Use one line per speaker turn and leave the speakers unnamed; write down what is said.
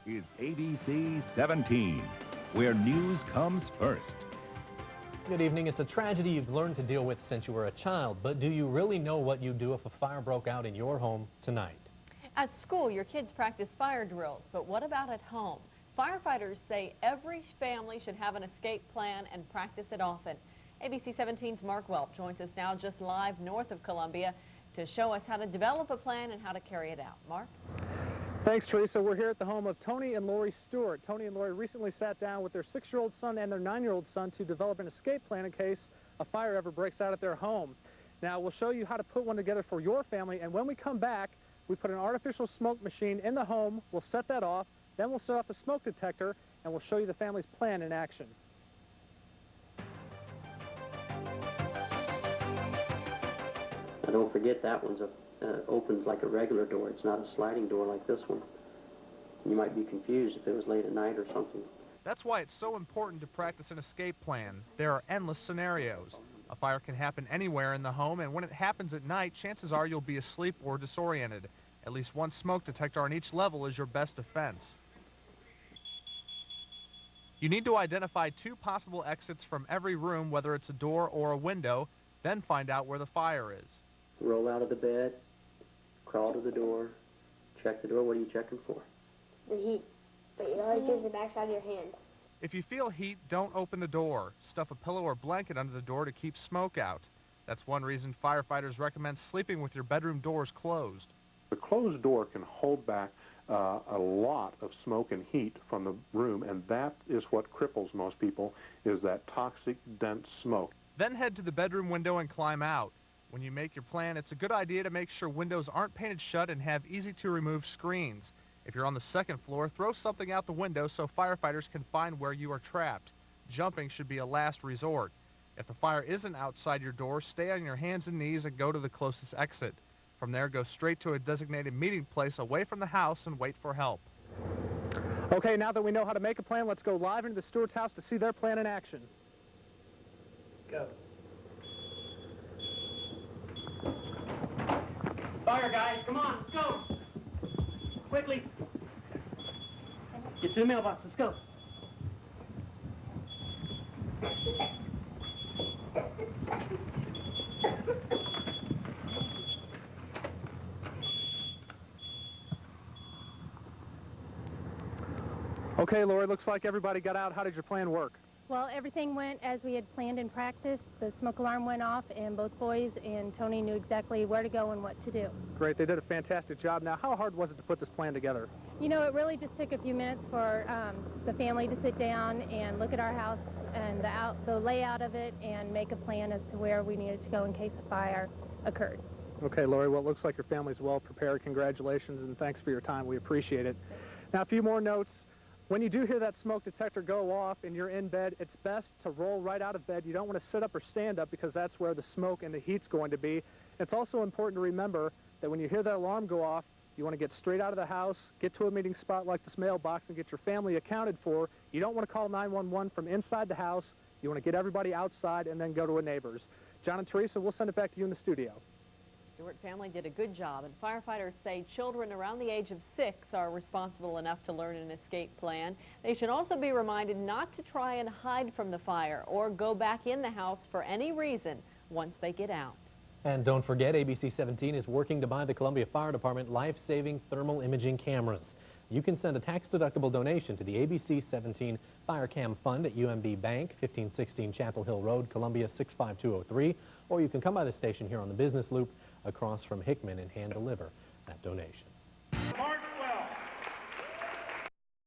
is ABC 17, where news comes first.
Good evening. It's a tragedy you've learned to deal with since you were a child, but do you really know what you'd do if a fire broke out in your home tonight?
At school, your kids practice fire drills, but what about at home? Firefighters say every family should have an escape plan and practice it often. ABC 17's Mark Welp joins us now just live north of Columbia to show us how to develop a plan and how to carry it out. Mark?
Thanks, Teresa. We're here at the home of Tony and Lori Stewart. Tony and Lori recently sat down with their 6-year-old son and their 9-year-old son to develop an escape plan in case a fire ever breaks out at their home. Now, we'll show you how to put one together for your family, and when we come back, we put an artificial smoke machine in the home. We'll set that off, then we'll set off the smoke detector, and we'll show you the family's plan in action.
Now, don't forget that one's opens like a regular door. It's not a sliding door like this one. You might be confused if it was late at night or something.
That's why it's so important to practice an escape plan. There are endless scenarios. A fire can happen anywhere in the home, and when it happens at night, chances are you'll be asleep or disoriented. At least one smoke detector on each level is your best defense. You need to identify 2 possible exits from every room, whether it's a door or a window, then find out where the fire is.
Roll out of the bed, crawl to the door, check the door. What are you checking for?
The heat. But you always use the backside of your hand.
If you feel heat, don't open the door. Stuff a pillow or blanket under the door to keep smoke out. That's one reason firefighters recommend sleeping with your bedroom doors closed.
The closed door can hold back a lot of smoke and heat from the room, and that is what cripples most people, is that toxic, dense smoke.
Then head to the bedroom window and climb out. When you make your plan, it's a good idea to make sure windows aren't painted shut and have easy-to-remove screens. If you're on the 2nd floor, throw something out the window so firefighters can find where you are trapped. Jumping should be a last resort. If the fire isn't outside your door, stay on your hands and knees and go to the closest exit. From there, go straight to a designated meeting place away from the house and wait for help.
Okay, now that we know how to make a plan, let's go live into the Stewart's house to see their plan in action. Go.
Fire, guys, come on, let's go. Quickly. Get to the mailbox, let's go.
Okay, Lori, looks like everybody got out. How did your plan work?
Well, everything went as we had planned in practice. The smoke alarm went off, and both boys and Tony knew exactly where to go and what to do. Great.
They did a fantastic job. Now, how hard was it to put this plan together?
You know, it really just took a few minutes for the family to sit down and look at our house and the layout of it and make a plan as to where we needed to go in case a fire occurred.
Okay, Lori, well, it looks like your family's well prepared. Congratulations, and thanks for your time. We appreciate it. Now, a few more notes. When you do hear that smoke detector go off and you're in bed, it's best to roll right out of bed. You don't want to sit up or stand up because that's where the smoke and the heat's going to be. It's also important to remember that when you hear that alarm go off, you want to get straight out of the house, get to a meeting spot like this mailbox, and get your family accounted for. You don't want to call 911 from inside the house. You want to get everybody outside and then go to a neighbor's. John and Teresa, we'll send it back to you in the studio.
Stewart family did a good job, and firefighters say children around the age of 6 are responsible enough to learn an escape plan. They should also be reminded not to try and hide from the fire or go back in the house for any reason once they get out.
And don't forget, ABC 17 is working to buy the Columbia Fire Department life-saving thermal imaging cameras. You can send a tax-deductible donation to the ABC 17 Fire Cam Fund at UMB Bank, 1516 Chapel Hill Road, Columbia 65203, or you can come by the station here on the Business Loop across from Hickman and hand deliver that donation.